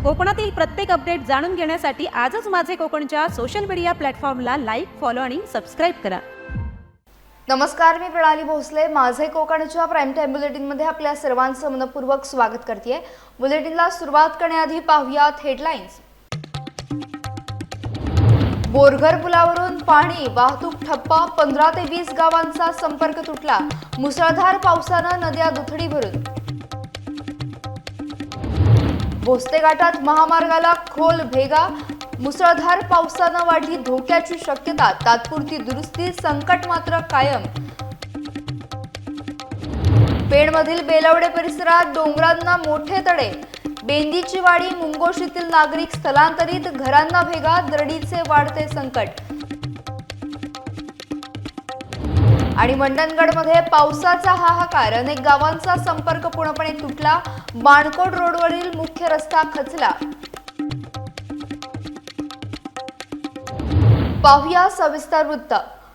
कोकणातील प्रत्येक अपडेट जाणून घेण्यासाठी आजच माझे कोकणच्या सोशल मीडिया प्लॅटफॉर्मला लाईक, फॉलो आणि सबस्क्राईब करा. नमस्कार, मी प्रणाली भोसले. माझे कोकणच्या प्राईम टाइम बुलेटिनमध्ये आपल्या सर्वांचं मनपूर्वक स्वागत करते. बुलेटिनला सुरुवात करण्याआधी पाहूयात हेडलाईन्स. बोरघर पुलावरून पाणी, वाहतूक ठप्प, 15 ते 20 गावांचा संपर्क तुटला. मुसळधार पावसानं नद्या दुथडी भरून. भोसते घाटात महामार्गाला खोल भेगा, मुसळधार पावसानं वाढली धोक्याची शक्यता. तात्पुरती दुरुस्ती, संकट मात्र कायम. पेणमधील बेलवडे परिसरात डोंगरांना मोठे तडे. बेंदीची वाडी, मुंगोशीतील नागरिक स्थलांतरित, घरांना भेगा, दरडीचे वाढते संकट. आणि मंडणगडमध्ये पावसाचा हाहाकार, अनेक गावांचा संपर्क पूर्णपणे तुटला. बाणकोट रोडवरील मुख्य रस्ता खचला. पाहूया सविस्तर वृत्त.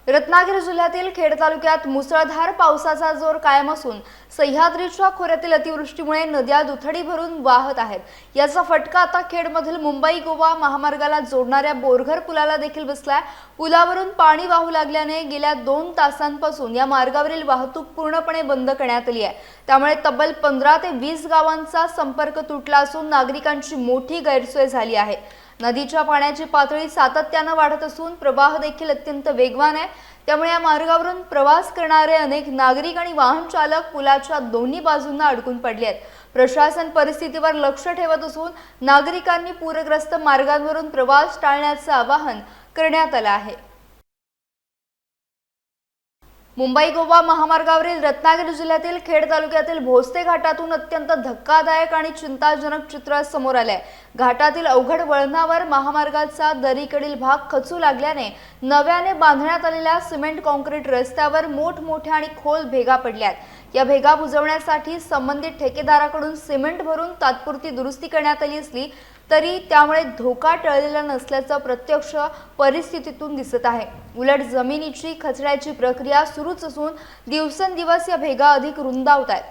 रत्नागिरी जिल्ह्यातील खेड तालुक्यात मुसळधार पावसाचा जोर कायम असून सह्याद्रीच्या खोऱ्यातील अतिवृष्टीमुळे नद्या दुथडी भरून वाहत आहेत. याचा फटका आता खेडमधील मुंबई गोवा महामार्गाला जोडणाऱ्या बोरघर पुलाला देखील बसलाय. पुलावरून पाणी वाहू लागल्याने गेल्या 2 तासांपासून या मार्गावरील वाहतूक पूर्णपणे बंद करण्यात आली आहे. त्यामुळे तब्बल 15 ते 20 गावांचा संपर्क तुटला असून नागरिकांची मोठी गैरसोय झाली आहे. नदीच्या पाण्याची पातळी सातत्यानं वाढत असून प्रवाह देखील अत्यंत वेगवान आहे. त्यामुळे या मार्गावरून प्रवास करणारे अनेक नागरिक आणि वाहन चालक पुलाच्या दोन्ही बाजूंना अडकून पडले आहेत. प्रशासन परिस्थितीवर लक्ष ठेवत असून नागरिकांनी पूरग्रस्त मार्गांवरून प्रवास टाळण्याचं आवाहन करण्यात आलं आहे. मुंबई गोवा महामार्गावरील रत्नागिरी जिल्ह्यातील खेड तालुक्यातील भोसते घाटातून अत्यंत धक्कादायक आणि चिंताजनक चित्र समोर आलंय. घाटातील अवघड वळणावर महामार्गाचा दरीकडील भाग खचू लागल्याने नव्याने बांधण्यात आलेल्या सिमेंट कॉन्क्रीट रस्त्यावर मोठमोठ्या आणि खोल भेगा पडल्यात. या भेगा बुजवण्यासाठी संबंधित ठेकेदाराकडून सिमेंट भरून तात्पुरती दुरुस्ती करण्यात आली असली तरी त्यामुळे धोका टळलेला नसल्याचं प्रत्यक्ष परिस्थितीतून दिसत आहे. उलट जमिनीची खचण्याची प्रक्रिया सुरूच असून दिवसेंदिवस या भेगा अधिक रुंदावत आहेत.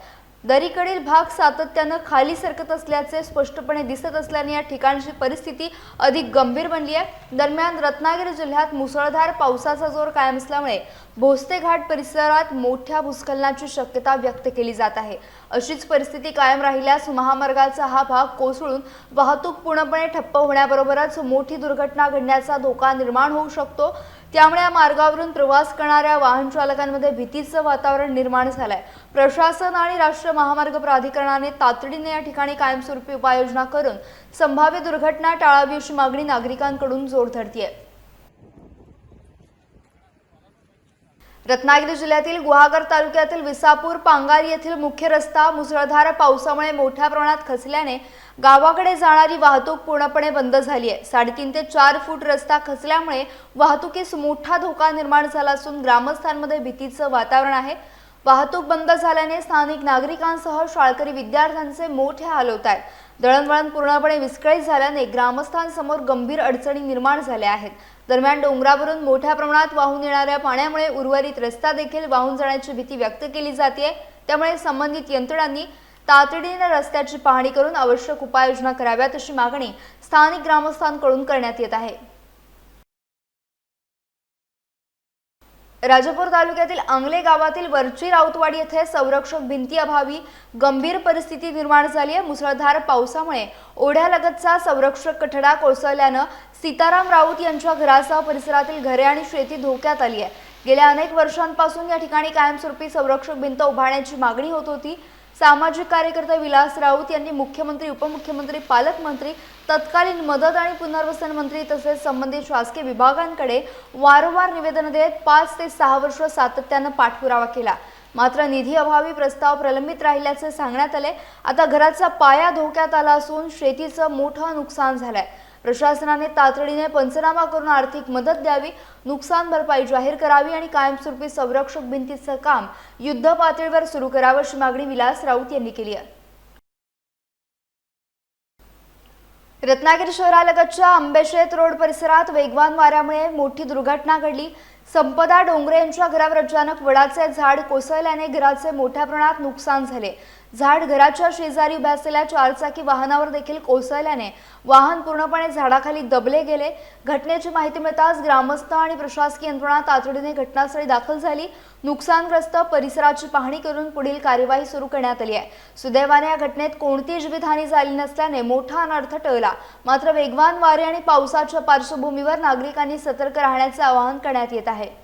दरीकडील भाग सातत्यानं खाली सरकत असल्याचे स्पष्टपणे दिसत असल्याने या ठिकाणची परिस्थिती अधिक गंभीर बनली आहे. दरम्यान रत्नागिरी जिल्ह्यात मुसळधार पावसाचा जोर कायम असल्यामुळे भोसते घाट परिसरात मोठ्या भूस्खलनाची शक्यता व्यक्त केली जात आहे. अशीच परिस्थिती कायम राहिल्यास महामार्गाचा हा भाग कोसळून वाहतूक पूर्णपणे ठप्प होण्याबरोबरच मोठी दुर्घटना घडण्याचा धोका निर्माण होऊ शकतो. त्यामुळे या मार्गावरून प्रवास करणाऱ्या वाहन चालकांमध्ये भीतीचं वातावरण निर्माण झालंय. प्रशासन आणि राष्ट्रीय महामार्ग प्राधिकरणाने तातडीने या ठिकाणी कायमस्वरूपी उपाययोजना करून संभाव्य दुर्घटना टाळावी अशी मागणी नागरिकांकडून जोर धरतीये. रत्नागिरी जिल्ह्यातील गुहागर तालुक्यातील विसापूर पांगारी येथील मुख्य रस्ता मुसळधार पावसामुळे मोठ्या प्रमाणात खचल्याने गावाकडे जाणारी वाहतूक पूर्णपणे बंद झाली आहे. 3.5 ते 4 फूट रस्ता खचल्यामुळे वाहतुकीस मोठा धोका निर्माण झाला असून ग्रामस्थांमध्ये भीतीचं वातावरण आहे. वाहतूक बंद झाल्याने स्थानिक नागरिकांसह शाळकरी विद्यार्थ्यांचे मोठे हाल होत आहेत. दळणवळण पूर्णपणे विस्कळीत झाल्याने ग्रामस्थांसमोर गंभीर अडचणी निर्माण झाल्या आहेत. दरम्यान डोंगरावरून मोठ्या प्रमाणात वाहून येणाऱ्या पाण्यामुळे उर्वरित रस्ता देखील वाहून जाण्याची भीती व्यक्त केली जाते. त्यामुळे संबंधित यंत्रणांनी तातडीने रस्त्याची पाहणी करून आवश्यक उपाययोजना कराव्यात अशी मागणी स्थानिक ग्रामस्थांकडून करण्यात येत आहे. राजापूर तालुक्यातील अंगले गावातील वरची राऊतवाडी येथे संरक्षक भिंती अभावी गंभीर परिस्थिती निर्माण झाली आहे. मुसळधार पावसामुळे ओढ्यालगतचा संरक्षक कठडा कोसळल्यानं सीताराम राऊत यांच्या घरासह परिसरातील घरे आणि शेती धोक्यात आली आहे. गेल्या अनेक वर्षांपासून या ठिकाणी कायमस्वरूपी संरक्षक भिंत उभारण्याची मागणी होत होती. सामाजिक कार्यकर्ते विलास राऊत यांनी मुख्यमंत्री, उपमुख्यमंत्री, पालकमंत्री, तत्कालीन मदत आणि पुनर्वसन मंत्री तसेच संबंधित शासकीय विभागांकडे वारंवार निवेदन देत 5 ते 6 वर्ष सातत्यानं पाठपुरावा केला. मात्र निधी अभावी प्रस्ताव प्रलंबित राहिल्याचे सांगण्यात आले. आता घराचा पाया धोक्यात आला असून शेतीचं मोठं नुकसान झालंय. प्रशासनाने तातडीने पंचनामा करून आर्थिक मदत द्यावी, नुकसान भरपाई जाहीर करावी आणि कायमस्वरूपी संरक्षक भिंतीचं काम युद्ध पातळीवर सुरू करावं अशी मागणी विलास राऊत यांनी केली आहे. रत्नागिरी शहरालगतच्या आंबेशेत रोड परिसरात वेगवान वाऱ्यामुळे मोठी दुर्घटना घडली. संपदा डोंगरे यांच्या घरावर अचानक वडाचे झाड कोसळल्याने घराचे मोठ्या प्रमाणात नुकसान झाले. झाड घराच्या शेजारी उभ्या असलेल्या चारचाकी वाहनावर देखील कोसळल्याने वाहन पूर्णपणे झाडाखाली दबले गेले। घटनेची माहिती मिळताच ग्रामस्थ आणि प्रशासकीय यंत्रणा तातडीने घटनास्थळी दाखल झाली। नुकसानग्रस्त परिसराची पाहणी करून पुढील कार्यवाही सुरू करण्यात आली आहे। सुदैवाने या घटनेत कोणतीही जीवितहानी झाली नसल्याने मोठा अनर्थ टळला। मात्र वेगवान वारे आणि पावसाच्या पार्श्वभूमीवर नागरिकांनी सतर्क राहण्याचे आवाहन करण्यात येत आहे।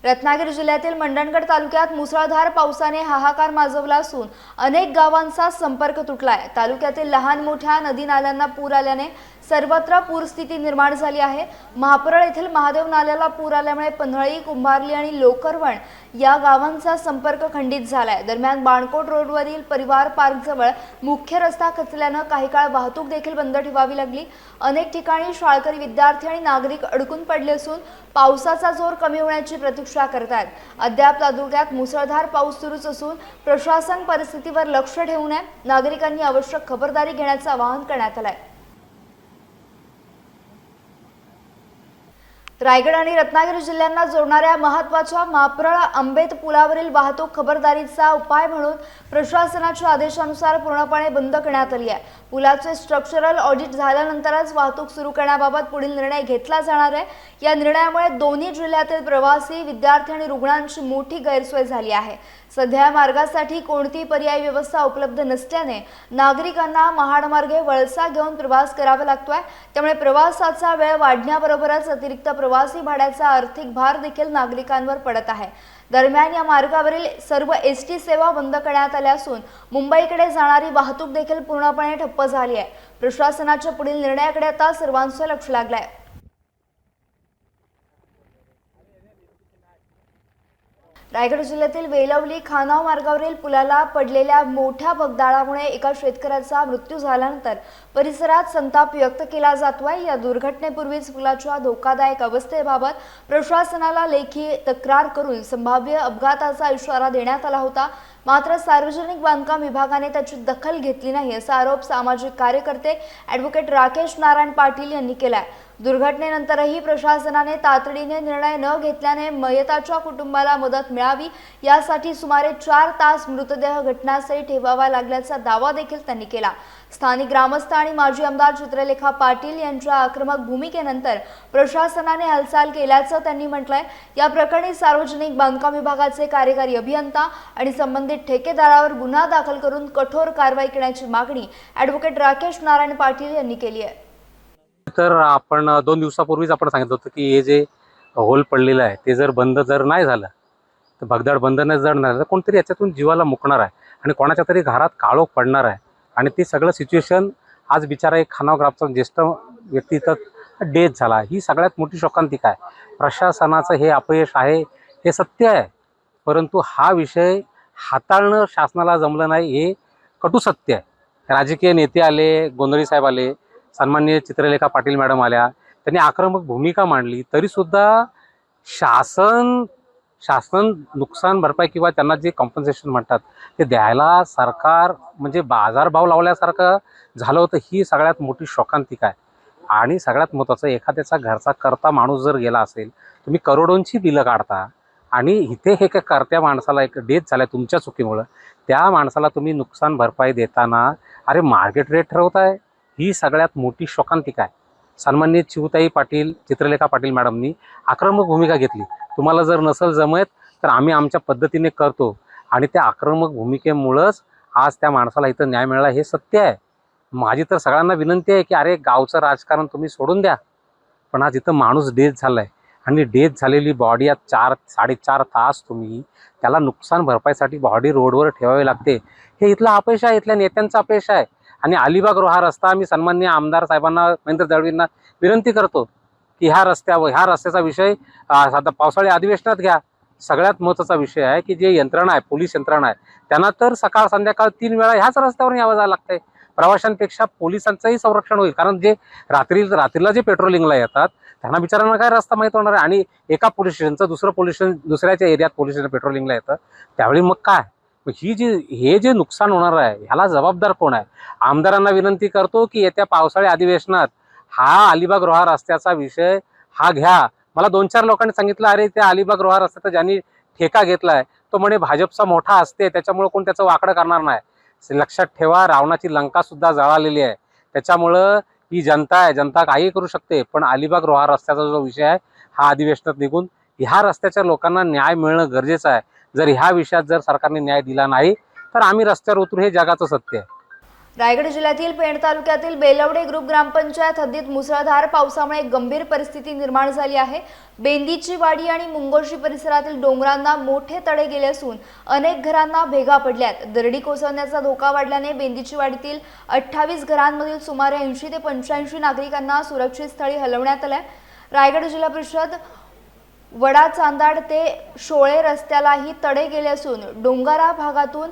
रत्नागिरी जिल्ह्यातील मंडणगड तालुक्यात मुसळधार पावसाने हाहाकार माजवला असून अनेक गावांचा संपर्क तुटलाय। तालुक्यातील लहान मोठ्या नदी नाल्यांना पूर आल्याने सर्वत्र पूरस्थिती निर्माण झाली आहे। महापरळ येथील महादेव नाल्याला पूर आल्यामुळे पन्हाळी, कुंभारली आणि लोकरवण या गावांचा संपर्क खंडित झालाय। दरम्यान बाणकोट रोडवरील परिवार पार्क जवळ मुख्य रस्ता खचल्याने काही काळ वाहतूक देखील बंद ठेवावी लागली। अनेक ठिकाणी शाळकरी विद्यार्थी आणि नागरिक अडकून पडले असून पावसाचा जोर कमी होण्याची प्रतीक्षा करतात। अद्याप तालुक्यात मुसळधार पाऊस सुरूच असून प्रशासन परिस्थितीवर लक्ष ठेवून आहे। नागरिकांनी आवश्यक खबरदारी घेण्याचे आवाहन करण्यात आले आहे। रायगड आणि रत्नागिरी जिल्ह्यांना जोडणाऱ्या महत्त्वाच्या महापरळ आंबेत पुलावरील वाहतूक खबरदारीचा उपाय म्हणून प्रशासनाच्या आदेशानुसार पूर्णपणे बंद करण्यात आली आहे। पुलाचे स्ट्रक्चरल ऑडिट झाल्यानंतरच वाहतूक सुरू करण्याबाबत पुढील निर्णय घेतला जाणार आहे। या निर्णयामुळे दोन्ही जिल्ह्यातील प्रवासी, विद्यार्थी आणि रुग्णांची मोठी गैरसोय झाली आहे। सध्या मार्गासाठी कोणतीही पर्यायी व्यवस्था उपलब्ध नसल्याने नागरिकांना महामार्गे वळसा घेऊन प्रवास करावा लागतोय। त्यामुळे प्रवासाचा वेळ वाढण्याबरोबरच अतिरिक्त प्रवासी भाड्याचा आर्थिक भार देखील नागरिकांवर पडत आहे। दरम्यान या मार्गावरील सर्व एसटी सेवा बंद करण्यात आल्या असून मुंबईकडे जाणारी वाहतूक देखील पूर्णपणे ठप्प झाली आहे। प्रशासनाच्या पुढील निर्णयाकडे आता सर्वांचं लक्ष लागलं आहे। रायगड जिल्ह्यातील वेलवली खानाव मार्गावरील पुलाला पडलेल्या मोठ्या भगदाडामुळे एका शेतकऱ्याचा मृत्यू झाल्यानंतर परिसरात संताप व्यक्त केला जातोय। या दुर्घटनेपूर्वीच पुलाच्या धोकादायक अवस्थेबाबत प्रशासनाला लेखी तक्रार करून संभाव्य अपघाताचा इशारा देण्यात आला होता। मात्र सार्वजनिक बांधकाम विभागाने त्याची दखल घेतली नाही असा आरोप सामाजिक कार्यकर्ते ॲडव्होकेट राकेश नारायण पाटील यांनी केलाय। दुर्घटनेनंतरही प्रशासनाने तातडीने निर्णय न घेतल्याने मयताच्या कुटुंबाला मदत मिळावी यासाठी सुमारे 4 तास मृतदेह घटनास्थळी ठेवावा लागल्याचा दावा देखील त्यांनी केला। स्थानिक ग्रामस्थ आणि माजी आमदार चित्रलेखा पाटील यांच्या आक्रमक भूमिकेनंतर प्रशासनाने हालचाल केल्याचं त्यांनी म्हटलंय। या प्रकरणी सार्वजनिक बांधकाम विभागाचे कार्यकारी अभियंता आणि संबंधित ठेकेदारावर गुन्हा दाखल करून कठोर कारवाई करण्याची मागणी ॲडव्होकेट राकेश नारायण पाटील यांनी केली आहे। तर आपण 2 दिवसापूर्वीच आपण सांगितलं होतं की हे जे होल पडलेलं आहे ते जर बंद नाही झालं तर भगदाड बंद नाही झालं तर कोणतरी याच्यातून जीवाला मुकणार आहे आणि कोणाच्या तरी घरात काळोख पडणार आहे। आणि ते सगळं सिच्युएशन आज बिचारा एक खानाव ग्रामचा ज्येष्ठ व्यक्ती तर डेथ झाला, ही सगळ्यात मोठी शोकांतिका आहे। प्रशासनाचं हे अपयश आहे हे सत्य आहे, परंतु हा विषय हाताळणं शासनाला जमलं नाही हे कटू सत्य आहे। राजकीय नेते आले, गोंधळी साहेब आले, सन्माननीय चित्रलेखा पाटील मॅडम आल्या, त्यांनी आक्रमक भूमिका मांडली, तरीसुद्धा शासन नुकसान भरपाई किंवा त्यांना जे कॉम्पन्सेशन म्हणतात ते द्यायला सरकार म्हणजे बाजारभाव लावल्यासारखं झालं होतं। ही सगळ्यात मोठी शोकांतिका आहे। आणि सगळ्यात महत्त्वाचं, एखाद्याचा घरचा करता माणूस जर गेला असेल, तुम्ही करोडोंची बिलं काढता आणि इथे हे काय करत्या माणसाला एक डेथ झाला तुमच्या चुकीमुळं, त्या माणसाला तुम्ही नुकसान भरपाई देताना अरे मार्केट रेट ठरवताय, ही सगळ्यात मोठी शोकांतिका आहे। सन्माननीय चिवताई पाटील, चित्रलेखा पाटील मॅडमनी आक्रमक भूमिका घेतली। तुम्हाला जर नसेल जमत तर आम्ही आमच्या पद्धतीने करतो, आणि त्या आक्रमक भूमिकेमुळंच आज त्या माणसाला इथं न्याय मिळाला हे सत्य आहे। माझी तर सगळ्यांना विनंती आहे की अरे गावचं राजकारण तुम्ही सोडून द्या, पण आज इथं माणूस डेथ झाला आहे आणि डेथ झालेली बॉडी आज 4-4.5 तास तुम्ही त्याला नुकसान भरपाईसाठी बॉडी रोडवर ठेवावी लागते, हे इथलं अपयश आहे, इथल्या नेत्यांचं अपयश आहे। आणि अलिबाग रोहा रस्ता मी सन्माननीय आमदार साहेबांना, महेंद्र दळवींना विनंती करतो की ह्या रस्त्याचा विषय साधा पावसाळी अधिवेशनात घ्या। सगळ्यात महत्त्वाचा विषय आहे की जे यंत्रणा आहे, पोलीस यंत्रणा आहे, त्यांना तर सकाळ संध्याकाळ 3 वेळा ह्याच रस्त्यावर यावं जावं लागतंय। प्रवाशांपेक्षा पोलिसांचंही संरक्षण होईल, कारण जे रात्रीला जे पेट्रोलिंगला येतात त्यांना बिचारांना काय रस्ता माहीत होणार आहे, आणि एका पोलीस स्टेशनचं दुसरं पोलीस स्टेशन दुसऱ्याच्या एरियात पोलीस स्टेशन पेट्रोलिंगला येतं, त्यावेळी मग काय हे जे नुकसान होणार आहे ह्याला जबाबदार कोण आहे? आमदारांना विनंती करतो की येत्या पावसाळी अधिवेशनात हा अलिबाग रोहा रस्त्याचा विषय हा घ्या। मला 2-4 लोकांनी सांगितलं अरे त्या अलिबाग रोहा रस्त्याचा ज्यांनी ठेका घेतलाय तो म्हणे भाजपचा मोठा असते त्याच्यामुळे कोण त्याचं वाकडं करणार नाही. लक्षात ठेवा, रावणाची लंका सुद्धा जळालेली आहे. त्याच्यामुळं ही जनता आहे, जनता काही करू शकते, पण अलिबाग रोहा रस्त्याचा जो विषय आहे हा अधिवेशनात निघून ह्या रस्त्याच्या लोकांना न्याय मिळणं गरजेचं आहे. जर ह्या विषयात जर सरकारने न्याय दिला नाही तर आम्ही रस्त्यावर उतरू, हे जगाचं सत्य आहे. रायगड जिल्ह्यातील पेण तालुक्यातील बेलवडे ग्रुप ग्रामपंचायत हद्दीत मुसळधार पावसामुळे गंभीर परिस्थिती निर्माण झाली आहे. बेंदीची वाडी आणि मुंगोशी परिसरातील डोंगरांना मोठे तडे गेले असून अनेक घरांना भेगा पडल्यात. दरडी कोसळण्याचा धोका वाढल्याने बेंदीची वाडीतील 28 घरांमधील सुमारे 80 ते 85 नागरिकांना सुरक्षित स्थळी हलवण्यात आले. रायगड जिल्हा परिषद वडा चांदाड ते शोळे रस्त्यालाही तडे गेले असून डोंगरा भागातून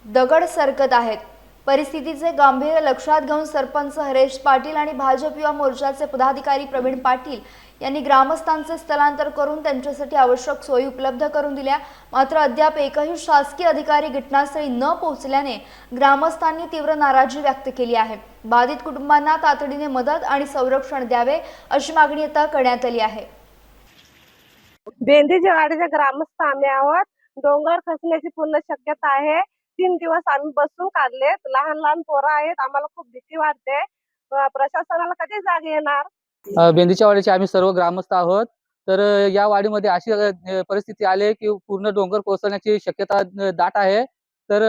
दगड सरकत आहेत. परिस्थितीचे गांभीर्य लक्षात घेऊन सरपंच हरेश पाटील आणि भाजप युवा मोर्चाचे पदाधिकारी प्रवीण पाटील यांनी ग्रामस्थांचे स्थलांतर करून त्यांच्यासाठी आवश्यक सोयी उपलब्ध करून दिल्या. मात्र अद्याप एकही शासकीय अधिकारी घटनास्थळी न पोहोचल्याने ग्रामस्थांनी तीव्र नाराजी व्यक्त केली आहे. बाधित कुटुंबांना तातडीने मदत आणि संरक्षण द्यावे अशी मागणी आता करण्यात आली आहे. बेंदीच्या वाडीचे ग्रामस्थ आम्ही आहोत. डोंगर खचण्याची पूर्ण शक्यता आहे. 3 दिवस आम्ही बसून काढलेत. लहान लहान पोरं आहेत. आम्हाला खूप भीती वाटते. प्रशासनाला कधी जाग येणार? बेंदीच्या वाडीचे आम्ही सर्व ग्रामस्थ आहोत. तर या वाडीमध्ये अशी परिस्थिती आली की पूर्ण डोंगर कोसळण्याची शक्यता दाट आहे. तर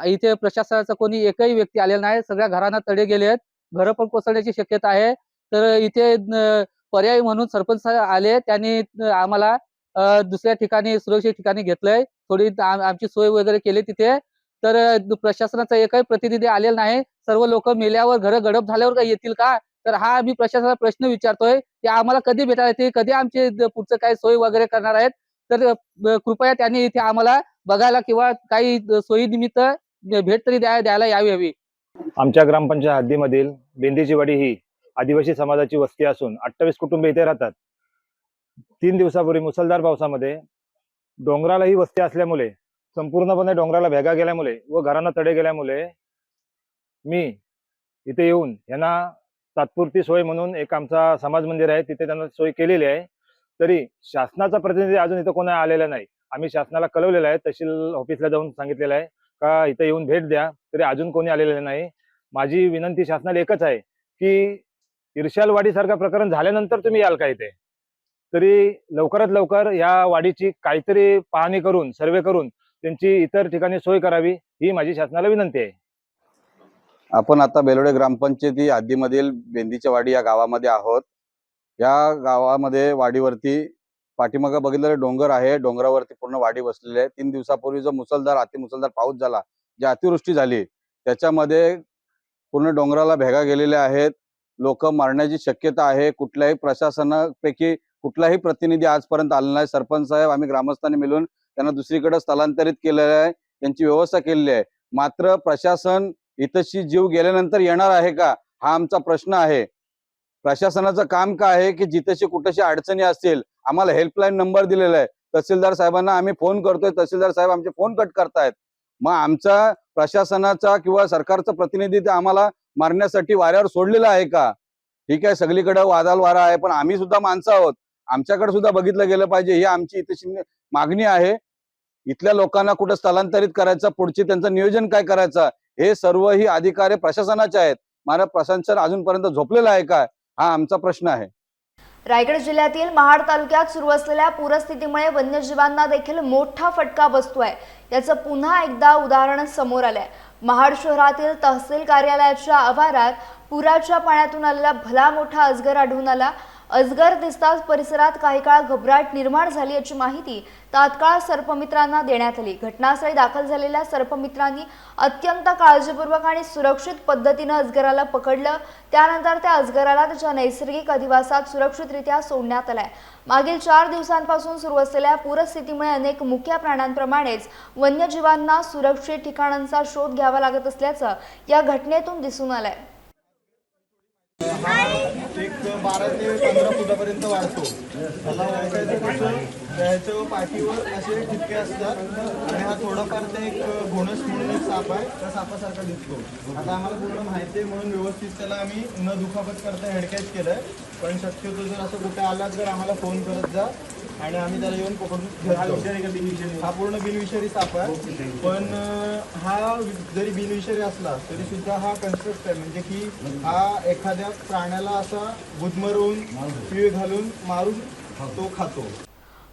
इथे प्रशासनाचा कोणी एकही व्यक्ती आलेला नाही. सगळ्या घरांना तडे गेलेत. घरं पण कोसळण्याची शक्यता आहे. तर इथे पर्यायी म्हणून सरपंच आले. त्यांनी आम्हाला दुसऱ्या ठिकाणी सुरक्षित ठिकाणी घेतलंय. थोडी आमची सोय वगैरे केली तिथे. तर प्रशासनाचा एकही प्रतिनिधी आलेला नाही. सर्व लोक मेल्यावर घरं गडप झाल्यावर काय येतील का? तर हा आम्ही प्रशासनाला प्रश्न विचारतोय की आम्हाला कधी भेटायला येते, कधी आमचे पुढचं काय सोय वगैरे करणार आहेत. तर कृपया त्यांनी इथे आम्हाला बघायला किंवा काही सोयी निमित्त भेट तरी द्यायला यावी हवी. आमच्या ग्रामपंचायत हद्दीमधील बेंदीची वाडी ही आदिवासी समाजाची वस्ती असून 28 कुटुंबे इथे राहतात. 3 दिवसापूर्वी मुसळधार पावसामध्ये डोंगराला ही वस्ती असल्यामुळे संपूर्णपणे डोंगराला भेगा गेल्यामुळे व घरांना तडे गेल्यामुळे मी इथे येऊन यांना तात्पुरती सोय म्हणून एक आमचा समाज मंदिर आहे तिथे त्यांना सोय केलेली आहे. तरी शासनाचा प्रतिनिधी अजून इथं कोणी आलेला नाही. आम्ही शासनाला कळवलेलं आहे, तहसील ऑफिसला जाऊन सांगितलेलं आहे का इथं येऊन भेट द्या, तरी अजून कोणी आलेलं नाही. माझी विनंती शासनाला एकच आहे की इर्शालवाडी सारखं प्रकरण झाल्यानंतर तुम्ही याल का इथे, तरी लवकरात लवकर या वाडीची काहीतरी पाहणी करून सर्वे करून त्यांची इतर ठिकाणी सोय करावी ही माझी शासनाला विनंती आहे. आपण आता बेलवडे ग्रामपंचायती हद्दीमधील बेंदीच्या वाडी या गावामध्ये आहोत. या गावामध्ये वाडीवरती पाठीमागं बघितलेलं डोंगर आहे. डोंगरावरती पूर्ण वाडी बसलेली आहे. 3 दिवसापूर्वी जो अतिमुसळधार पाऊस झाला, जी अतिवृष्टी झाली, त्याच्यामध्ये पूर्ण डोंगराला भेगा गेलेल्या आहेत. लोक मरण्याची शक्यता आहे. कुठल्याही प्रशासनापैकी कुठलाही प्रतिनिधी आजपर्यंत आला नाही. सरपंच साहेब आम्ही ग्रामस्थांनी मिळून त्यांना दुसरीकडे स्थलांतरित केलेलं आहे, त्यांची व्यवस्था केलेली आहे. मात्र प्रशासन इथंशी जीव गेल्यानंतर येणार आहे का, हा आमचा प्रश्न आहे. प्रशासनाचं काम काय आहे की जिथेशी कुठेशी अडचणी असतील आम्हाला हेल्पलाईन नंबर दिलेला आहे. तहसीलदार साहेबांना आम्ही फोन करतोय, तहसीलदार साहेब आमचे फोन कट करतायत. मग आमचा प्रशासनाचा किंवा सरकारचा प्रतिनिधी ते आम्हाला मारण्यासाठी वाऱ्यावर सोडलेला आहे का? ठीक आहे, सगळीकडे वादाल वारा आहे, पण आम्ही सुद्धा माणसं आहोत. आमच्याकडे सुद्धा बघितलं गेलं पाहिजे, ही आमची इथेशी मागणी आहे. इथल्या लोकांना कुठं स्थलांतरित करायचं, पुढचे त्यांचं नियोजन काय करायचं, हे सर्व ही अधिकारी प्रशासनाचे आहेत. मला प्रशासन अजूनपर्यंत झोपलेलं आहे का, हा आमचा प्रश्न आहे. रायगड जिल्ह्यातील महाड तालुक्यात सुरू असलेल्या पूरस्थितीमुळे वन्यजीवांना देखील मोठा फटका बसतोय. याचं पुन्हा एकदा उदाहरण समोर आलंय. महाड शहरातील तहसील कार्यालयाच्या आवारात पुराच्या पाण्यातून आलेला भला मोठा अजगर आढळून आला. अजगर दिसताच परिसरात काही काळ घबराट निर्माण झाली याची माहिती तात्काळ सर्पमित्रांना देण्यात आली. घटनास्थळी दाखल झालेल्या सर्पमित्रांनी अत्यंत काळजीपूर्वक आणि सुरक्षित पद्धतीने अजगराला पकडलं. त्यानंतर त्या अजगराला त्याच्या नैसर्गिक अधिवासात सुरक्षितरित्या सोडण्यात आलाय. मागील 4 दिवसांपासून सुरू असलेल्या पूरस्थितीमुळे अनेक मुख्य प्राण्यांप्रमाणेच वन्यजीवांना सुरक्षित ठिकाणांचा शोध घ्यावा लागत असल्याचं या घटनेतून दिसून आलंय. एक 12 ते 15 फुटापर्यंत वाढतो. त्याला ओळखायचं कसं, त्याच्या पाठीवर असे ठिपके असतात आणि हा थोडाफार ते एक घोणस म्हणून एक साप आहे, त्या सापासारखा दिसतो. आता आम्हाला पूर्ण माहिती आहे म्हणून व्यवस्थित त्याला आम्ही न दुखापत करता हेडकॅच केलंय. पण शक्यतो जर असं कुठे आला तर आम्हाला फोन करत जा. आणि आम्ही त्याला येऊन पकडून घेतो. हा पूर्ण बिनविषारी साप आहे, पण हा जरी बिनविषारी असला तरी सुद्धा हा कन्स्ट्रक्ट आहे, म्हणजे की हा एखाद्या प्राण्याला असा गुदमरवून पिळ घालून मारून तो खातो.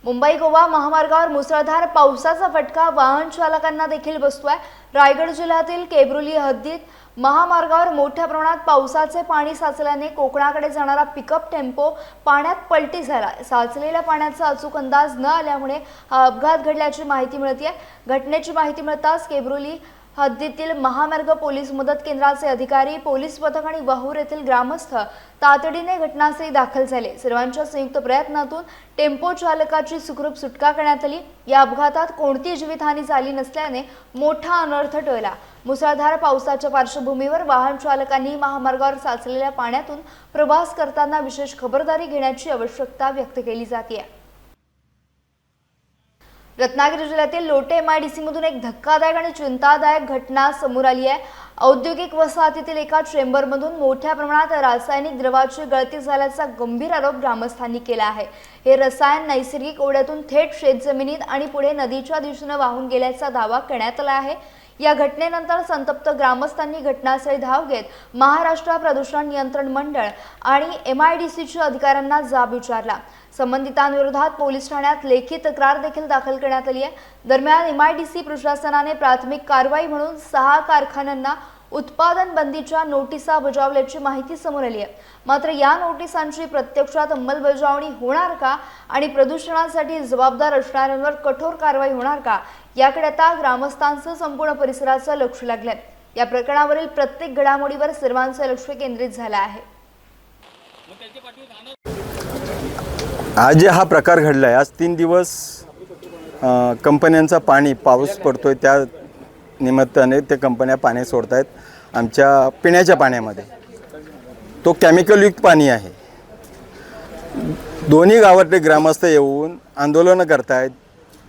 मुंबई गोवा महामार्गावर मुसळधार पावसाचा फटका वाहन चालकांना देखील बसतोय. रायगड जिल्ह्यातील केब्रुली हद्दीत महामार्गावर मोठ्या प्रमाणात पावसाचे पाणी साचल्याने कोकणाकडे जाणारा पिकअप टेम्पो पाण्यात पलटी झाला. साचलेल्या पाण्याचा अचूक अंदाज न आल्यामुळे हा अपघात घडल्याची माहिती मिळते. घटनेची माहिती मिळताच केब्रुली हद्दीतील महामार्ग पोलीस मदत केंद्राचे अधिकारी, पोलीस पथक आणि वाहूर येथील ग्रामस्थ तातडीने घटनास्थळी दाखल झाले. सर्वांच्या संयुक्त प्रयत्नातून टेम्पो चालकाची सुखरूप सुटका करण्यात आली. या अपघातात कोणतीही जीवितहानी झाली नसल्याने मोठा अनर्थ टळला. मुसळधार पावसाच्या पार्श्वभूमीवर वाहन चालकांनी महामार्गावर साचलेल्या पाण्यातून प्रवास करताना विशेष खबरदारी घेण्याची आवश्यकता व्यक्त केली जाते. रत्नागिरी जिल्ह्यातील लोटे MIDC मधून एक धक्कादायक आणि चिंतादायक घटना समोर आली आहे. औद्योगिक वसाहतीतील एका चेंबरमधून मोठ्या प्रमाणात रासायनिक द्रवाची गळती झाल्याचा गंभीर आरोप ग्रामस्थांनी केला आहे. हे रसायन नैसर्गिक ओढ्यातून थेट शेतजमिनीत आणि पुढे नदीच्या दिशेने वाहून गेल्याचा दावा करण्यात आला आहे. या घटनेनंतर संतप्त ग्रामस्थांनी घटनास्थळी धाव घेत महाराष्ट्र प्रदूषण नियंत्रण मंडळ आणि MIDCच्या अधिकाऱ्यांना जाब विचारला. संबंधितांविरोधात पोलीस ठाण्यात लेखी तक्रार देखील दाखल करण्यात आली आहे. दरम्यान MIDC प्रशासनाने प्राथमिक कारवाई म्हणून 6 कारखान्यांना उत्पादन बंदीच्या नोटिसा बजावल्याची माहिती समोर आली आहे. मात्र या नोटिसांची प्रत्यक्षात अंमलबजावणी होणार का आणि प्रदूषणासाठी जबाबदार असणाऱ्यांवर कठोर कारवाई होणार का याकडे आता ग्रामस्थांचं संपूर्ण परिसराचं लक्ष लागलंय. या प्रकरणावरील प्रत्येक घडामोडीवर सर्वांचं लक्ष केंद्रित झालं आहे. आज हा प्रकार घडला आहे. आज 3 दिवस कंपन्यांचा पाऊस पडतोय, त्या निमित्ताने ते कंपन्या पाणी सोडत आहेत आमच्या पिण्याच्या पाण्यामध्ये. तो केमिकलयुक्त पाणी आहे. दोन्ही गावातले ग्रामस्थ येऊन आंदोलनं करतायत,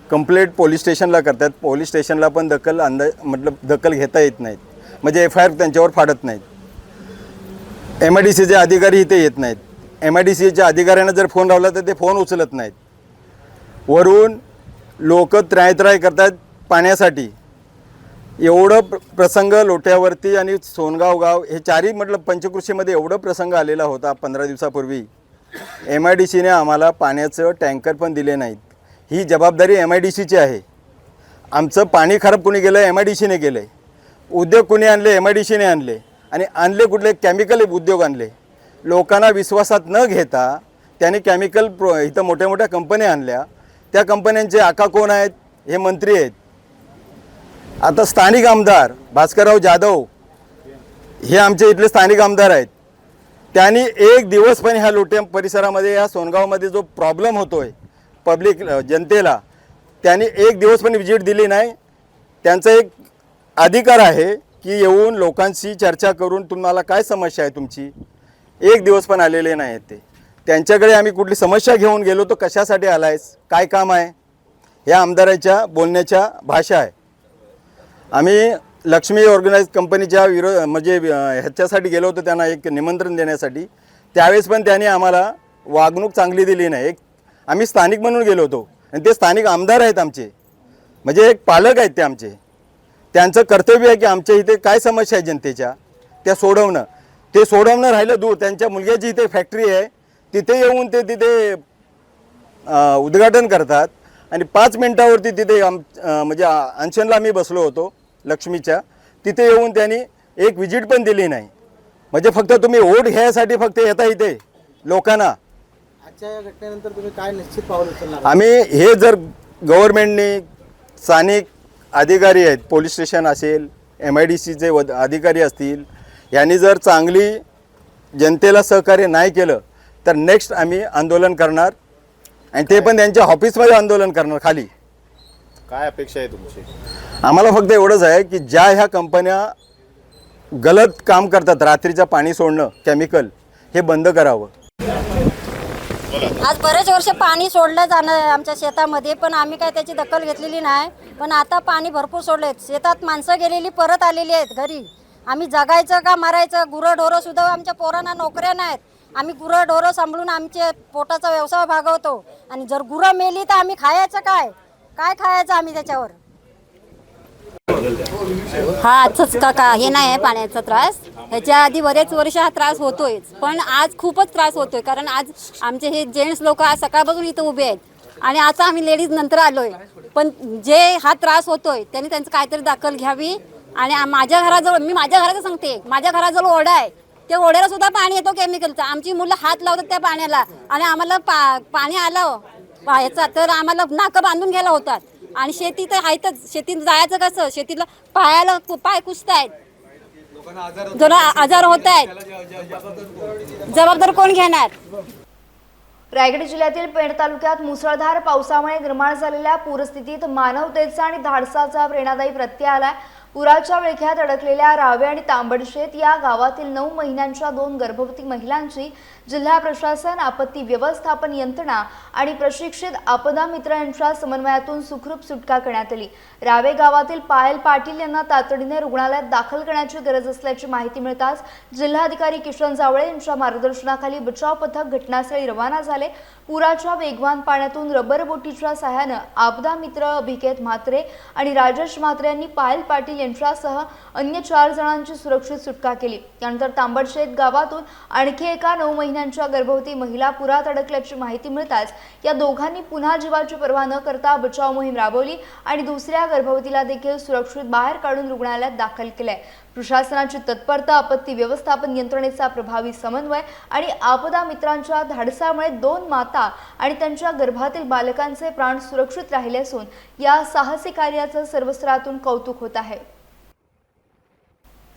कंप्लेंट पोलीस स्टेशनला करतात. पोलीस स्टेशनला पण दखल घेता येत नाहीत, म्हणजे FIR त्यांच्यावर फाडत नाहीत. MIDCचे अधिकारी इथे येत नाहीत. MIDCच्या अधिकाऱ्यांना जर फोन लावला तर ते फोन उचलत नाहीत. वरून लोक त्राय करतात पाण्यासाठी. एवढं प्रसंग लोट्यावरती आणि सोनगाव गाव हे चारही पंचकृषीमध्ये एवढं प्रसंग आलेला होता 15 दिवसापूर्वी. MIDCने आम्हाला पाण्याचं टँकर पण दिले नाहीत. ही जबाबदारी MIDCची आहे. आमचं पाणी खराब कुणी केलं? MIDCने केलं आहे. उद्योग कुणी आणले? MIDCने आणले. आणि आणले कुठले? केमिकल उद्योग आणले. लोकांना विश्वासात न घेता त्यांनी केमिकल इथं मोठ्या मोठ्या कंपन्या आणल्या. त्या कंपन्यांचे आका कोण आहेत? हे मंत्री आहेत. आता स्थानिक आमदार भास्करराव जाधव हे आमचे इथले स्थानिक आमदार आहेत. त्यांनी एक दिवस पण ह्या लोट्या परिसरामध्ये, ह्या सोनगावमध्ये जो प्रॉब्लेम होतोय पब्लिक जनतेला, त्यांनी एक दिवस पण व्हिजिट दिली नाही. त्यांचा एक अधिकार आहे की येऊन लोकांशी चर्चा करून तुम्हाला काय समस्या आहे तुमची, एक दिवस पण आलेले नाही आहेत ते. त्यांच्याकडे आम्ही कुठली समस्या घेऊन गेलो तो कशासाठी आलायस, काय काम आहे, या आमदाराच्या बोलण्याच्या भाषा आहे. आम्ही लक्ष्मी ऑर्गनाइज कंपनीच्या म्हणजे ह्याच्यासाठी गेलो होतो त्यांना एक निमंत्रण देण्यासाठी. त्यावेळेस पण त्यांनी आम्हाला वागणूक चांगली दिली नाही. आम्ही स्थानिक म्हणून गेलो होतो आणि ते स्थानिक आमदार आहेत आमचे, म्हणजे एक पालक आहेत ते आमचे. त्यांचं कर्तव्य आहे की आमच्या इथे काय समस्या आहे जनतेच्या त्या सोडवणं. ते सोडवणं राहिलं दूर. त्यांच्या मुलग्याची इथे फॅक्टरी आहे, तिथे येऊन ते तिथे उद्घाटन करतात आणि 5 मिनिटावरती तिथे म्हणजे अनशनला आम्ही बसलो होतो लक्ष्मीच्या, तिथे येऊन त्यांनी एक व्हिजिट पण दिली नाही. म्हणजे फक्त तुम्ही वोट घ्यायसाठी फक्त येता इथे लोकांना. आजच्या या घटनेनंतर तुम्ही काय निश्चित पाऊल उचलणार? आम्ही हे जर गव्हर्नमेंटने स्थानिक अधिकारी आहेत, पोलीस स्टेशन असेल, MIDCचे अधिकारी असतील, यांनी जर चांगली जनतेला सहकार्य नाही केलं तर नेक्स्ट आम्ही आंदोलन करणार आणि ते पण त्यांच्या ऑफिसमध्ये आंदोलन करणार खाली. काय अपेक्षा आहे तुमची? आम्हाला फक्त एवढंच आहे की ज्या ह्या कंपन्या गलत काम करतात, रात्रीचं पाणी सोडणं केमिकल, हे बंद करावं. आज बरेच वर्ष पाणी सोडलं जाणं आमच्या शेतामध्ये, पण आम्ही काय त्याची दखल घेतलेली नाही. पण आता पाणी भरपूर सोडले. शेतात माणसं गेलेली परत आलेली आहेत घरी. आम्ही जगायचं का मारायचं? गुरंढोरं सुद्धा, आमच्या पोरांना नोकऱ्या नाहीत. आम्ही गुरं ढोरं सांभाळून आमचे पोटाचा व्यवसाय भागवतो आणि जर गुरं मेली तर आम्ही खायचं काय काय खायचं आम्ही त्याच्यावर. हा आजच का हे नाही आहे पाण्याचा त्रास, ह्याच्या आधी बरेच वर्ष हा त्रास होतोय, पण आज खूपच त्रास होतोय कारण आज आमचे हे जेंट्स लोक आज सकाळपासून इथं उभे आहेत आणि आता आम्ही लेडीज नंतर आलोय. पण जे हा त्रास होतोय त्यांनी त्यांचं काहीतरी दखल घ्यावी. आणि माझ्या घराजवळ, मी माझ्या घराचं सांगते, माझ्या घराजवळ ओढा आहे, त्या ओढ्याला सुद्धा पाणी येतो केमिकलचं. आमची मुलं हात लावतात त्या पाण्याला आणि आम्हाला पाणी आलं ह्याचा तर आम्हाला नाकं बांधून घ्यायला होतात. आणि शेती तर आहेतच, शेतीत जायचं कसं, शेतीला पायाला पाय कुसतायत, जरा आजार होत आहेत, जबाबदार कोण घेणार. रायगड जिल्ह्यातील पेण तालुक्यात मुसळधार पावसामुळे निर्माण झालेल्या पूरस्थितीत मानवतेचा आणि धाडसाचा प्रेरणादायी प्रत्यय आलाय. पुराच्या विळख्यात अडकलेल्या रावे आणि तांबडशेत या गावातील 9 महिन्यांच्या 2 गर्भवती महिलांची जिल्हा प्रशासन, आपत्ती व्यवस्थापन यंत्रणा आणि प्रशिक्षित आपदा मित्र यांच्या समन्वयातून सुखरूप सुटका करण्यात आली. रावे गावातील पायल पाटील यांना तातडीने रुग्णालयात दाखल करण्याची गरज असल्याची माहिती मिळताच जिल्हाधिकारी किशन जावळे यांच्या मार्गदर्शनाखाली बचाव पथक घटनास्थळी रवाना झाले. पुराच्या वेगवान पाण्यातून रबर बोटीच्या सहाय्यानं आपदा मित्र अभिकेत म्हात्रे आणि राजेश म्हात्रे यांनी पायल पाटील यांच्यासह अन्य 4 जणांची सुरक्षित सुटका केली. त्यानंतर तांबडशेत गावातून आणखी एका 9 महिन्यांच्या गर्भवती महिला पुरात अडकल्याची माहिती मिळताच या दोघांनी पुन्हा जीवाची पर्वा न करता बचाव मोहीम राबवली आणि दुसऱ्या गर्भवतीला देखील सुरक्षित बाहेर काढून रुग्णालयात दाखल केलंय. प्रशासनाची तत्परता, आपत्ती व्यवस्थापन यंत्रणेचा प्रभावी समन्वय आणि आपदा मित्रांच्या धाडसामुळे 2 माता आणि त्यांच्या गर्भातील बालकांचे प्राण सुरक्षित राहिले असून या साहसी कार्याचं सर्व स्तरातून कौतुक होत आहे.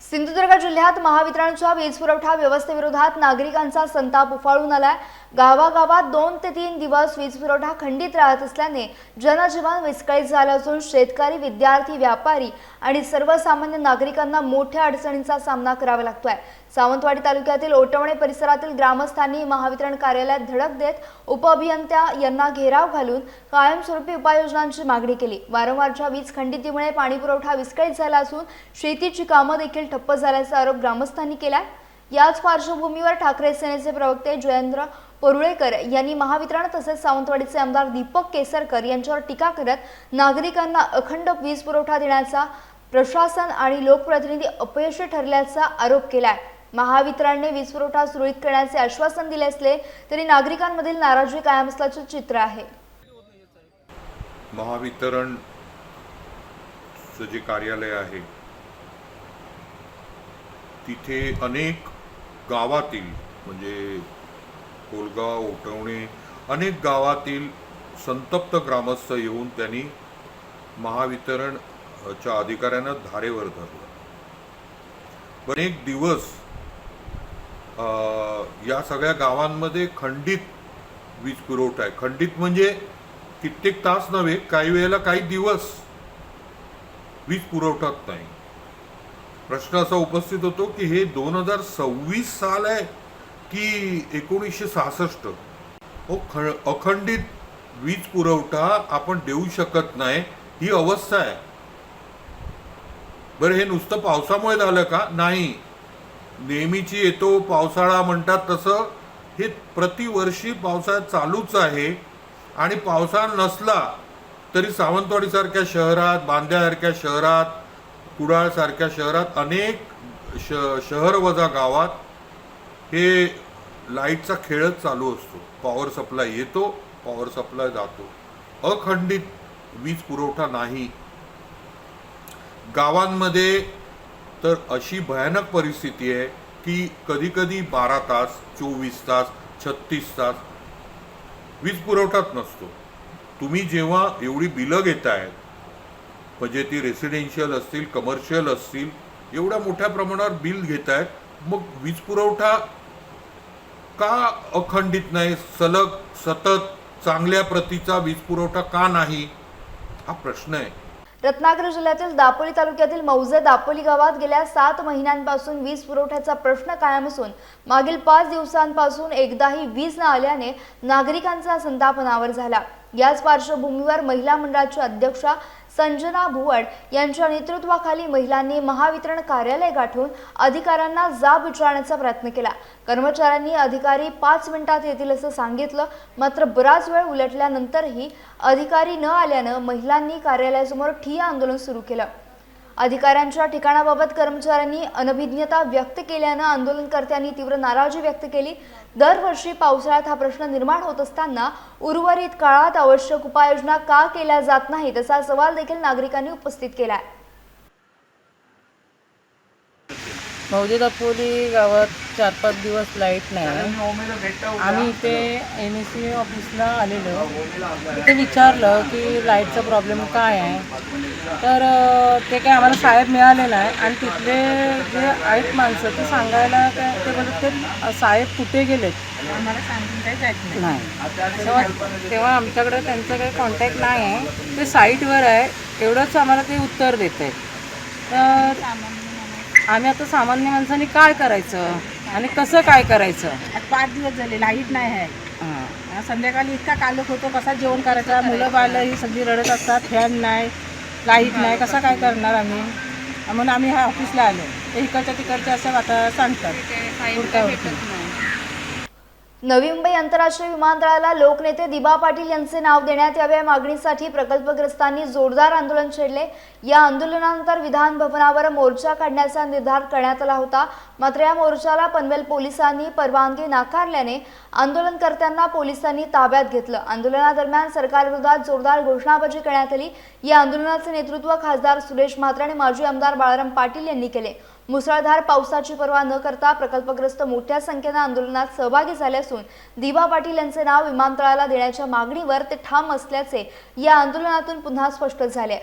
सिंधुदुर्ग जिल्ह्यात महावितरणच्या वीज पुरवठा व्यवस्थेविरोधात नागरिकांचा संताप उफाळून आलाय. गावागावात 2 ते 3 दिवस वीज पुरवठा खंडित राहत असल्याने जनजीवन विस्कळीत झालं असून शेतकरी, विद्यार्थी, व्यापारी आणि सर्वसामान्य नागरिकांना मोठ्या अडचणींचा सामना करावा लागतोय. सावंतवाडी तालुक्यातील ओटवणे परिसरातील ग्रामस्थांनी महावितरण कार्यालयात धडक देत उपअभियंत्या यांना घेराव घालून कायमस्वरूपी उपाययोजनांची मागणी केली. वारंवारच्या वीज खंडितीमुळे पाणी पुरवठा विस्कळीत झाला असून शेतीची कामं देखील ठप्प झाल्याचा आरोप ग्रामस्थांनी केलाय. याच पार्श्वभूमीवर ठाकरे सेनेचे प्रवक्ते जयेंद्र परुळेकर यांनी महावितरण तसेच सावंतवाडीचे आमदार दीपक केसरकर यांच्यावर टीका करत नागरिकांना अखंड वीज पुरवठा देण्याचा प्रशासन आणि लोकप्रतिनिधी अपयशी ठरल्याचा आरोप केलाय. महावितरणने वीज पुरवठा सुरळीत करण्याचे आश्वासन दिले असले तरी नागरिकांमधील नाराजी कायम असल्याचे चित्र आहे. महावितरण जे कार्यालय आहे तिथे अनेक गावातील म्हणजे कोलगाव, ओटवणे अनेक गावातील संतप्त ग्रामस्थ येऊन त्यांनी महावितरणच्या अधिकाऱ्यांना धारेवर धरलं. अनेक दिवस या सगळ्या गावांमध्ये खंडित वीज पुरवठा आहे. खंडित म्हणजे कित्येक तास नव्हे, काही वेळेला काही दिवस वीज पुरवठाच नाही. प्रश्न असा उपस्थित होतो की हे 2026 साल आहे की 1966? अखंडित वीज पुरवठा आपण देऊ शकत नाही ही अवस्था आहे. बरं, हे नुसतं पावसामुळे झालं का? नाही. नेहमीची येतो पावसाळा म्हणतात तसं हे प्रतिवर्षी पावसाळा चालूच आहे. आणि पावसाळा नसला तरी सावंतवाडीसारख्या शहरात, बांद्यासारख्या शहरात, कुडाळसारख्या शहरात, अनेक शहर वजा गावात हे लाईटचा खेळच चालू असतो. पॉवर सप्लाय येतो, पॉवर सप्लाय जातो. अखंडित वीज पुरवठा नाही. गावांमध्ये तर अशी भयानक परिस्थिती आहे की कधी कधी 12 तास, 24 तास, 36 तास वीज पुरवठाच नसतो. तुम्ही जेव्हा एवढी बिलं घेताय, म्हणजे ती रेसिडेन्शियल असतील, कमर्शियल असतील, एवढ्या मोठ्या प्रमाणावर बिल घेतायत, मग वीज पुरवठा का अखंडित नाही? सलग सतत चांगल्या प्रतीचा वीज पुरवठा का नाही? हा प्रश्न आहे. रत्नागिरी जिल्ह्यातील दापोली तालुक्यातील मौजे दापोली गावात गेल्या 7 महिन्यांपासून वीज पुरवठ्याचा प्रश्न कायम असून मागील 5 दिवसांपासून एकदाही वीज न आल्याने नागरिकांचा संताप अनावर झाला. याच पार्श्वभूमीवर महिला मंडळाच्या अध्यक्षा संजना भुवड यांच्या नेतृत्वाखाली महिलांनी महावितरण कार्यालय गाठून अधिकाऱ्यांना जाब विचारण्याचा प्रयत्न केला। कर्मचाऱ्यांनी अधिकारी 5 मिनिटात येतील असं सांगितलं, मात्र बराच वेळ उलटल्यानंतरही अधिकारी न आल्यानं महिलांनी कार्यालयासमोर ठिय्या आंदोलन सुरू केलं। अधिकाऱ्यांच्या ठिकाणाबाबत कर्मचाऱ्यांनी अनभिज्ञता व्यक्त केल्यानं आंदोलनकर्त्यांनी तीव्र नाराजी व्यक्त केली। दरवर्षी पावसाळ्यात हा प्रश्न निर्माण होत असताना उर्वरित काळात आवश्यक उपाययोजना का केल्या जात नाहीत असा सवाल देखील नागरिकांनी उपस्थित केला आहे। मौजे दापोली गावात 4-5 दिवस लाईट नाही। आम्ही इथे NEC ऑफिसला आलेलो, इथे विचारलं की लाईटचा प्रॉब्लेम काय आहे, तर ते काय आम्हाला साहेब मिळाले नाही आणि तिथले जे आहेत माणसं ते सांगायला काय ते बोलत ते साहेब कुठे गेलेत आम्हाला सांगून काही जायचं नाही। तेव्हा आमच्याकडे त्यांचं काही कॉन्टॅक्ट नाही आहे, ते साईटवर आहे एवढंच आम्हाला ते उत्तर देत आहेत। तर आम्ही आता सामान्य माणसांनी काय करायचं आणि कसं काय करायचं? 5 दिवस झाले लाईट नाही आहे। संध्याकाळी इतका कालक होतो, कसा जेवण करायचा, मुलं बाळं ही सगळी रडत असतात, फॅन नाही, लाईट नाही, कसा काय करणार आम्ही? म्हणून आम्ही ह्या ऑफिसला आलो, ते इकडच्या तिकडच्या असं आता सांगतात। नवी मुंबई आंतरराष्ट्रीय विमानतळाला लोकनेते दिबा पाटील यांचे नाव देण्यात यावे या मागणीसाठी प्रकल्पग्रस्तांनी जोरदार आंदोलन छेडले। या आंदोलनानंतर विधान भवनावर मोर्चा काढण्याचा निर्धार करण्यात आला होता, मात्र या मोर्चाला पनवेल पोलिसांनी परवानगी नाकारल्याने आंदोलनकर्त्यांना पोलिसांनी ताब्यात घेतलं। आंदोलनादरम्यान सरकारविरोधात जोरदार घोषणाबाजी करण्यात आली। या आंदोलनाचे नेतृत्व खासदार सुरेश म्हात्रे आणि माजी आमदार बाळाराम पाटील यांनी केले। मुसळधार पावसाची पर्वा न करता प्रकल्पग्रस्त मोठ्या संख्येने आंदोलनात सहभागी झाले असून दिबा पाटील यांचे नाव विमानतळाला देण्याच्या मागणीवर ते ठाम असल्याचे या आंदोलनातून पुन्हा स्पष्ट झाले।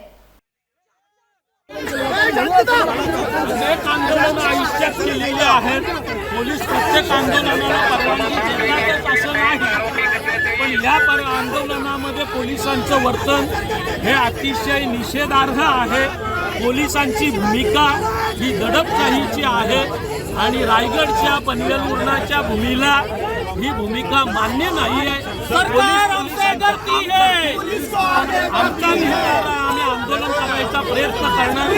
आयुष्यात केलेले आहेत, पोलीस प्रत्येक आंदोलनाला परवानगी देतातच असं नाही, पण या आंदोलनामध्ये पोलिसांचं वर्तन हे अतिशय निषेधार्ह आहे। पोलिसांची भूमिका ही दडपशाहीची आहे आणि रायगडच्या पनवेल उर्णाच्या भूमीला ही भूमिका मान्य नाही आहे। सरकार आमच्या गलती है, आमचा निर्धार आम्ही आंदोलन करायचा प्रयत्न करणार,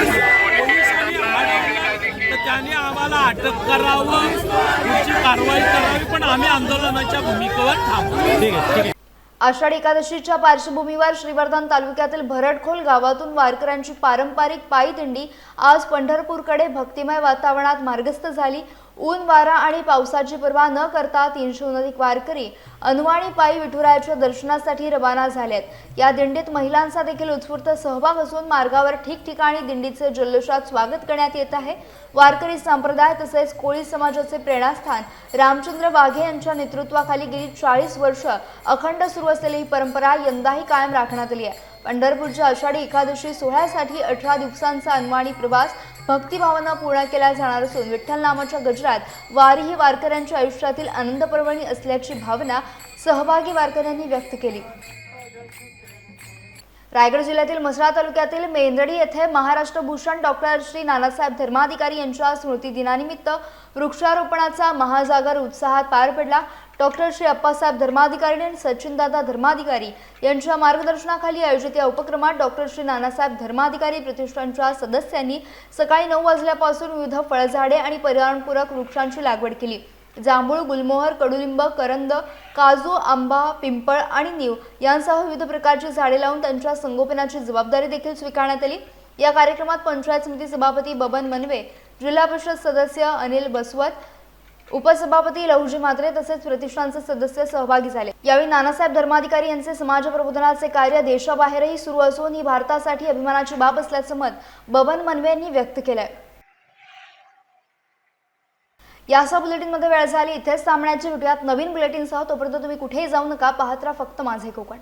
पोलिसांनी अडवलं तर त्याने आम्हाला अटक करावं, पुढची कारवाई करावी, पण आम्ही आंदोलनाच्या भूमिकेवर थांबू। ठीक आहे। आषाढी एकादशीच्या पार्श्वभूमीवर श्रीवर्धन तालुक्यातील भरडखोल गावातून वारकऱ्यांची पारंपरिक पायी दिंडी आज पंढरपूरकडे भक्तिमय वातावरणात मार्गस्थ झाली। ऊन वारा आणि पावसाची पर्वा न करता 300हून अधिक वारकरी अनवाणी पायी विठुरायाच्या दर्शनासाठी रवाना झालेत। या दिंडीत महिलांचा देखील उत्स्फूर्त सहभाग असून मार्गावर ठिकठिकाणी दिंडीचे जल्लोषात स्वागत करण्यात येत आहे। वारकरी संप्रदाय तसेच कोळी समाजाचे प्रेरणास्थान रामचंद्र वाघे यांच्या नेतृत्वाखाली गेली 40 वर्ष अखंड सुरू असलेली ही परंपरा यंदाही कायम राखण्यात आली आहे। पंढरपूरच्या आषाढी एकादशी सोहळ्यासाठी 18 दिवसांचा अनवाणी प्रवास भक्तिभावानं पूर्ण केला जाणार असून विठ्ठल नामाच्या गजरात वारी ही वारकऱ्यांच्या आयुष्यातील आनंद पर्वणी असल्याची भावना सहभागी वारकऱ्यांनी व्यक्त केली। रायगड जिल्ह्यातील म्हसळा तालुक्यातील मेंदडी येथे महाराष्ट्र भूषण डॉक्टर श्री नानासाहेब धर्माधिकारी यांच्या स्मृती दिनानिमित्त वृक्षारोपणाचा महाजागर उत्साहात पार पडला। डॉक्टर श्री अप्पासाहेब धर्माधिकारी आणि सचिनदादा धर्माधिकारी यांच्या मार्गदर्शनाखाली आयोजित या उपक्रमात डॉक्टर श्री नानासाहेब धर्माधिकारी प्रतिष्ठानच्या सदस्यांनी सकाळी 9 वाजल्यापासून विविध फळझाडे आणि पर्यावरणपूरक वृक्षांची लागवड केली। जांभूळ, गुलमोहर, कडुलिंब, करंद, काजू, आंबा, पिंपळ आणि नीव यांसह विविध प्रकारची झाडे लावून त्यांच्या संगोपनाची जबाबदारी देखील स्वीकारण्यात आली। या कार्यक्रमात पंचायत समिती सभापती बबन मनवे, जिल्हा परिषद सदस्य अनिल बसवत, उपसभापती लहुजी म्हात्रे तसेच प्रतिष्ठानचे सदस्य सहभागी झाले। यावेळी नानासाहेब धर्माधिकारी यांचे समाज प्रबोधनाचे कार्य देशाबाहेरही सुरू असून ही भारतासाठी अभिमानाची बाब असल्याचं मत बबन मनवे यांनी व्यक्त केलंय। यासह बुलेटिनमध्ये वेळ झाली, इथेच थांबण्याची भेटूयात नवीन बुलेटिनसह। तोपर्यंत तुम्ही कुठेही जाऊ नका, पाहत राहा फक्त माझे कोकण।